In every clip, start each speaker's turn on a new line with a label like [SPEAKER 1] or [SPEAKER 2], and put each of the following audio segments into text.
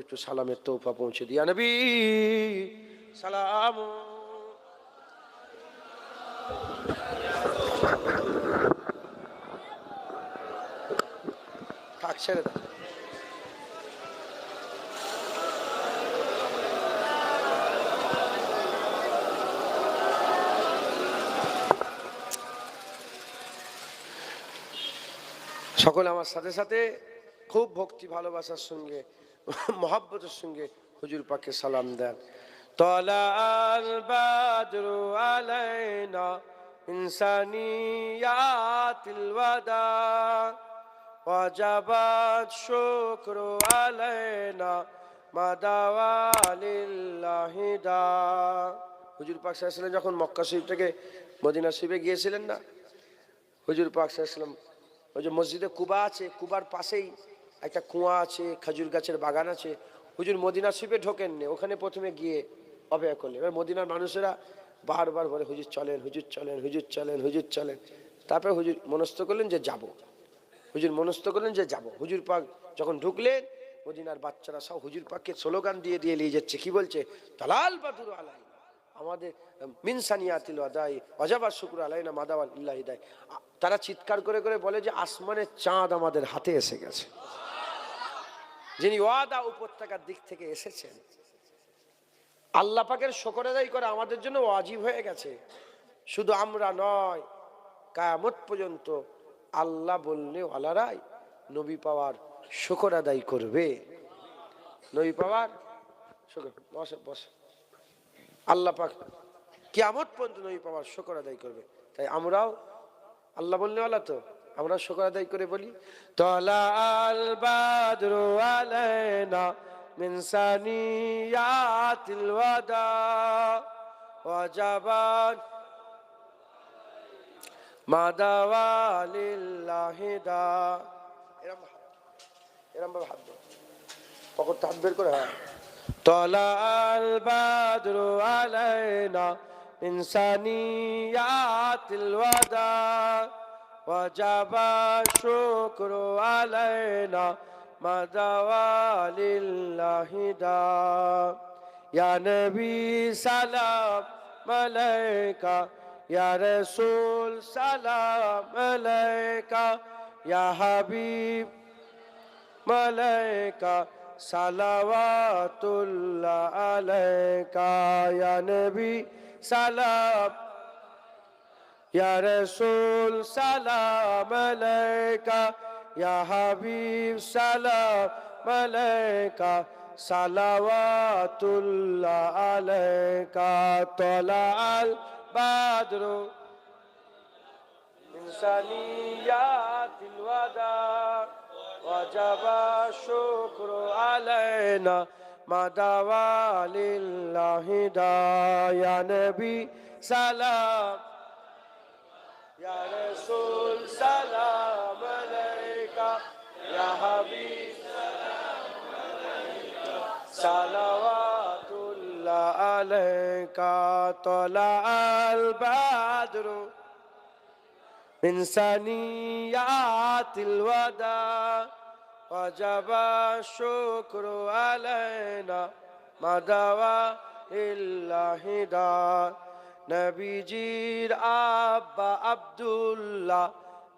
[SPEAKER 1] একটু সালামের তোহফা পৌঁছে দিয়া নবী সালাম। থাক, ছেড়ে দাও। সকলে আমার সাথে সাথে খুব ভক্তি ভালোবাসার সঙ্গে মহাব্বতের সঙ্গে হুজুর পাককে সালাম দেন। তলাল বাদরু আলাইনা ইনসানিয়াতিল ওয়াদা ওয়াজাবাত শুকরু আলাইনা মাদাওয়া লিল্লাহি দা। হুজুর পাক সাল্লাল্লাহু আলাইহি ওয়াসাল্লাম যখন মক্কা শরীফ থেকে মদিনা শরীফে গিয়েছিলেন না, হুজুর পাক সাল্লাল্লাহু আলাইহি ওয়াসাল্লাম ওই যে মসজিদে কুবা আছে, কুবার পাশেই একটা কুয়া আছে, খেজুর গাছের বাগান আছে। হুজুর মদিনা শরীফে ঢোকেননি, ওখানে প্রথমে গিয়ে অপেক্ষা করলেন। এবার মদিনার মানুষেরা বারবার বলে হুজুর চলেন, হুজুর চলেন, হুজুর চলেন, হুজুর চলেন। তারপরে হুজুর মনস্থ করলেন যে যাব। হুজুর মনস্থ করলেন যে যাব। হুজুর পাক যখন ঢুকলেন, মদিনার বাচ্চারা সব হুজুর পাককে স্লোগান দিয়ে দিয়ে নিয়ে যাচ্ছে। কি বলছে? তালাল বাদুর আলাই, আমাদের মিনসানিয়াতিল ওয়াদাই ওয়াজাবা শুকর আলাইনা মাদাওয়া লিল্লাহি দাই। তারা চিৎকার করে করে বলে যে আসমানের চাঁদ আমাদের হাতে এসে গেছে। যিনি ওয়াদা উপত্যকার দিক থেকে এসেছেন, আল্লাহ পাকের শুকর আদায় করা আমাদের জন্য ওয়াজিব হয়ে গেছে। শুধু আমরা নয়, কিয়ামত পর্যন্ত আল্লাহ বললে ওয়ালারাই নবী পাওয়ার শুকর আদায় করবে। নবী পাওয়ার শুকর, বস বস, আল্লাহ পাক কিয়ামত পর্যন্ত নবী পাওয়ার শুকর আদায় করবে। তাই আমরাও আল্লাহ বললে ওয়ালা, তো আমরা শুকর আদায় করে বলি তালাল বাদরু আলাইনা মিন সানিয়াতিল ওয়াদা ওয়াজাবান মাদাওয়া লিল্লাহি দা। এরম ভাবে হাত দাও, পকেটে হাত বের করে। হ্যাঁ, তালাল বাদরু আলাইনা মিন সানিয়াতিল ওয়াদা ওয়াজাবা শুকরু আলাইনা মাদাওয়া লিল্লাহি দা। ইয়া নবী সালাম আলাইকা, ইয়া রাসূল সালাম আলাইকা, ইয়া হাবিব মালাইকা সালাওয়াতুল্লাহ আলাইকা। ইয়া নবী সালাম, ইয়া রাসূল সালাম আলাইকা, ইয়া হাবিব সালাম আলাইকা সালাওয়াতুল্লাহ আলাইকা। তালাল বাদরু মিন সানিয়াতিল ওয়াদা ওয়াজাবা শুকরু আলাইনা মাদাওয়া লিল্লাহি দা। ইয়া নবী সালাম, ইয়া রাসূল সালাম আলাইকা, ইয়া হাবিব সালাম আলাইকা সালাওয়াতুল্লাহ আলাইকা। তালাল বাদরু মিন সানিয়াতিল ওয়াদা ওয়াজাবা শুকরু আলাইনা মাদাওয়া লিল্লাহি দা। নবীজির আব্বা আব্দুল্লাহ,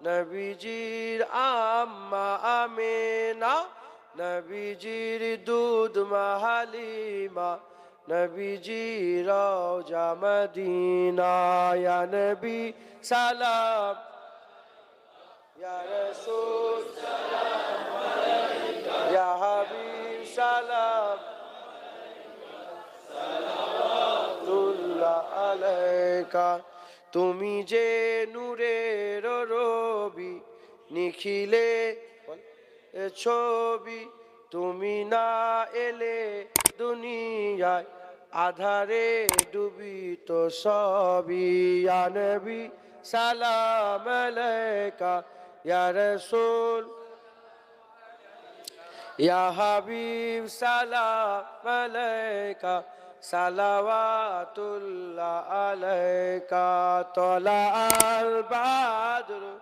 [SPEAKER 1] নবীজির আম্মা আমিনা, নবীজির দুধ মা হালিমা, নবীজির রওজা মদিনা। ইয়া নবী সালাম, ইয়া রাসূল সালাম আলাইকা, ইয়া হাবিব সালাম সালাওয়াতুল্লাহ আলাইকা। তুমি যে নূরের রবি, নিখিলে ছবি, তুমি না এলে দুনিয়ায় আধারে ডুবিত সবই। ইয়া নবী সালাম আলাইকা, ইয়া রাসূল, ইয়া হাবিব সালাম আলাইকা সালাওয়াতুল্লাহ আলাইকা। তালাল বাদরু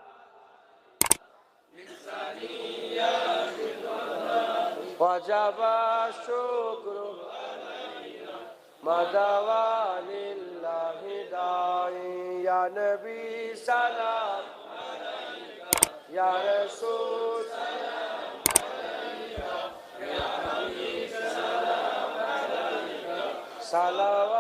[SPEAKER 1] মিন সানিয়াতিল ওয়াদা ওয়াজাবা শুকরু মাদাওয়া লিল্লাহি দাই ইয়া নবী সালাম ইয়া রাসূল সালাওয়াত